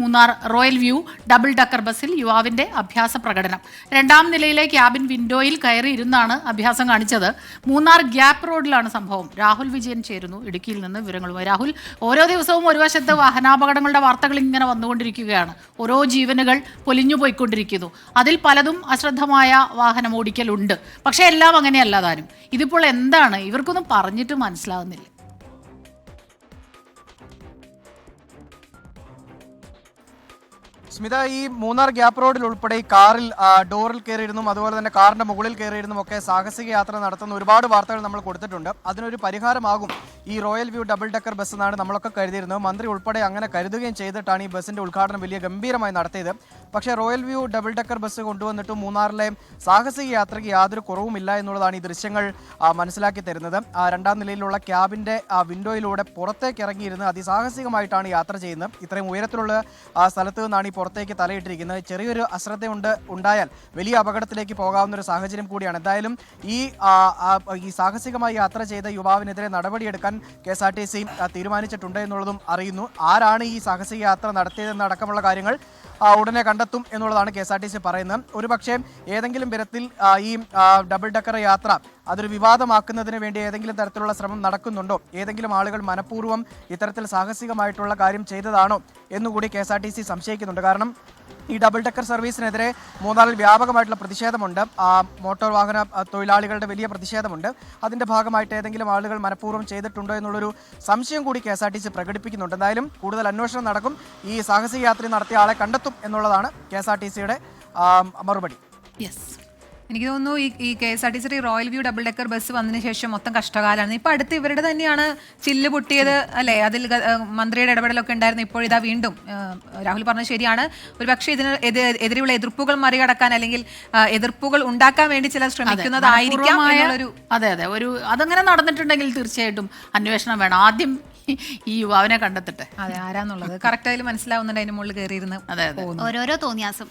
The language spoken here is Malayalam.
Munnar royal view double decker ബസ്സിൽ യുവാവിന്റെ അഭ്യാസ പ്രകടനം. 2ാം നിലയിലെ ക്യാബിൻ വിൻഡോയിൽ കയറി ഇരുന്നാണ് അഭ്യാസം കാണിച്ചത്. മൂന്നാർ ഗ്യാപ്പ് റോഡിലാണ് സംഭവം. രാഹുൽ വിജയൻ ചേരുന്നു ഇടുക്കിയിൽ നിന്ന് വിവരങ്ങളുമായി. രാഹുൽ, ഓരോ ദിവസവും ഒരു വശത്ത് വാഹനാപകടങ്ങളുടെ വാർത്തകൾ ഇങ്ങനെ വന്നുകൊണ്ടിരിക്കുകയാണ്. ഓരോ ജീവനുകൾ പൊലിഞ്ഞു പോയിക്കൊണ്ടിരിക്കുന്നു. അതിൽ പലതും അശ്രദ്ധമായ വാഹനം ഓടിക്കലുണ്ട്. പക്ഷേ എല്ലാം അങ്ങനെയല്ല താനും. ഇതിപ്പോൾ എന്താണ് ഇവർക്കൊന്നും പറഞ്ഞിട്ട് മനസ്സിലാകുന്നില്ല. സ്മിത, ഈ മൂന്നാർ ഗ്യാപ്പ് റോഡിൽ ഉൾപ്പെടെ ഈ കാറിൽ ഡോറിൽ കയറിയിരുന്നും അതുപോലെ തന്നെ കാറിന്റെ മുകളിൽ കയറിയിരുന്നും ഒക്കെ സാഹസിക യാത്ര നടത്തുന്ന ഒരുപാട് വാർത്തകൾ നമ്മൾ കൊടുത്തിട്ടുണ്ട്. അതിനൊരു പരിഹാരമാകും ഈ royal view double decker bus എന്നാണ് നമ്മളൊക്കെ കരുതിയിരുന്നത്. മന്ത്രി ഉൾപ്പെടെ അങ്ങനെ കരുതുകയും ചെയ്തിട്ടാണ് ഈ ബസ്സിന്റെ ഉദ്ഘാടനം വലിയ ഗംഭീരമായി നടത്തിയത്. പക്ഷേ royal view double decker bus കൊണ്ടുവന്നിട്ടും മൂന്നാറിലെ സാഹസിക യാത്രയ്ക്ക് യാതൊരു കുറവുമില്ല എന്നുള്ളതാണ് ഈ ദൃശ്യങ്ങൾ മനസ്സിലാക്കി തരുന്നത്. 2ാം നിലയിലുള്ള ക്യാബിന്റെ വിൻഡോയിലൂടെ പുറത്തേക്ക് ഇറങ്ങിയിരുന്ന് അതിസാഹസികമായിട്ടാണ് യാത്ര ചെയ്യുന്നത്. ഇത്രയും ഉയരത്തിലുള്ള സ്ഥലത്ത് നിന്നാണ് ഈ പുറത്തേക്ക് തലയിട്ടിരിക്കുന്നത്. ചെറിയൊരു അശ്രദ്ധ ഉണ്ടായാൽ വലിയ അപകടത്തിലേക്ക് പോകാവുന്ന ഒരു സാഹചര്യം കൂടിയാണ്. എന്തായാലും ഈ സാഹസികമായി യാത്ര ചെയ്ത യുവാവിനെതിരെ നടപടിയെടുക്കാൻ KSRTC തീരുമാനിച്ചിട്ടുണ്ട് എന്നുള്ളതും അറിയുന്നു. ആരാണ് ഈ സാഹസിക യാത്ര നടത്തിയതെന്നടക്കമുള്ള കാര്യങ്ങൾ ഉടനെ കണ്ടെത്തും എന്നുള്ളതാണ് KSRTC പറയുന്നത്. ഒരുപക്ഷെ ഏതെങ്കിലും തരത്തിൽ ഈ ഡബിൾ ഡക്കർ യാത്ര അതൊരു വിവാദമാക്കുന്നതിന് വേണ്ടി ഏതെങ്കിലും തരത്തിലുള്ള ശ്രമം നടക്കുന്നുണ്ടോ, ഏതെങ്കിലും ആളുകൾ മനഃപൂർവ്വം ഇത്തരത്തിൽ സാഹസികമായിട്ടുള്ള കാര്യം ചെയ്തതാണോ എന്നുകൂടി KSRTC സംശയിക്കുന്നുണ്ട്. കാരണം ഈ ഡബിൾ ഡക്കർ സർവീസിനെതിരെ മൂന്നാറിൽ വ്യാപകമായിട്ടുള്ള പ്രതിഷേധമുണ്ട്. മോട്ടോർ വാഹന തൊഴിലാളികളുടെ വലിയ പ്രതിഷേധമുണ്ട്. അതിൻ്റെ ഭാഗമായിട്ട് ഏതെങ്കിലും ആളുകൾ മനഃപൂർവ്വം ചെയ്തിട്ടുണ്ടോ എന്നുള്ളൊരു സംശയം കൂടി KSRTC പ്രകടിപ്പിക്കുന്നുണ്ട്. എന്തായാലും കൂടുതൽ അന്വേഷണം നടക്കും. ഈ സാഹസിക യാത്ര നടത്തിയ ആളെ കണ്ടെത്തും എന്നുള്ളതാണ് KSRTCയുടെ മറുപടി. എനിക്ക് തോന്നുന്നു ഈ KSRTC royal view double decker bus വന്നതിന് ശേഷം മൊത്തം കഷ്ടകാലമാണ്. ഇപ്പൊ അടുത്ത് ഇവരുടെ തന്നെയാണ് ചില്ല് പൊട്ടിയത് അല്ലേ? അതിൽ മന്ത്രിയുടെ ഇടപെടലൊക്കെ ഉണ്ടായിരുന്നു. ഇപ്പോഴിതാ വീണ്ടും രാഹുൽ പറഞ്ഞത് ശരിയാണ്. ഒരു പക്ഷേ ഇതിന് എതിരെയുള്ള എതിർപ്പുകൾ മറികടക്കാൻ അല്ലെങ്കിൽ എതിർപ്പുകൾ ഉണ്ടാക്കാൻ വേണ്ടി ചിലർ ശ്രമിക്കുന്നതായിരിക്കാം. അതെ, അതങ്ങനെ നടന്നിട്ടുണ്ടെങ്കിൽ തീർച്ചയായിട്ടും അന്വേഷണം വേണം. ആദ്യം ഈ യുവാവിനെ കണ്ടെത്തട്ടെ. അതെ, ആരാന്നുള്ളത് കറക്റ്റ് അതിൽ മനസ്സിലാവുന്നുണ്ട്. അതിന് മുകളിൽ കയറിയിരുന്ന് അതെ ഓരോരോ തോന്നിയാസം.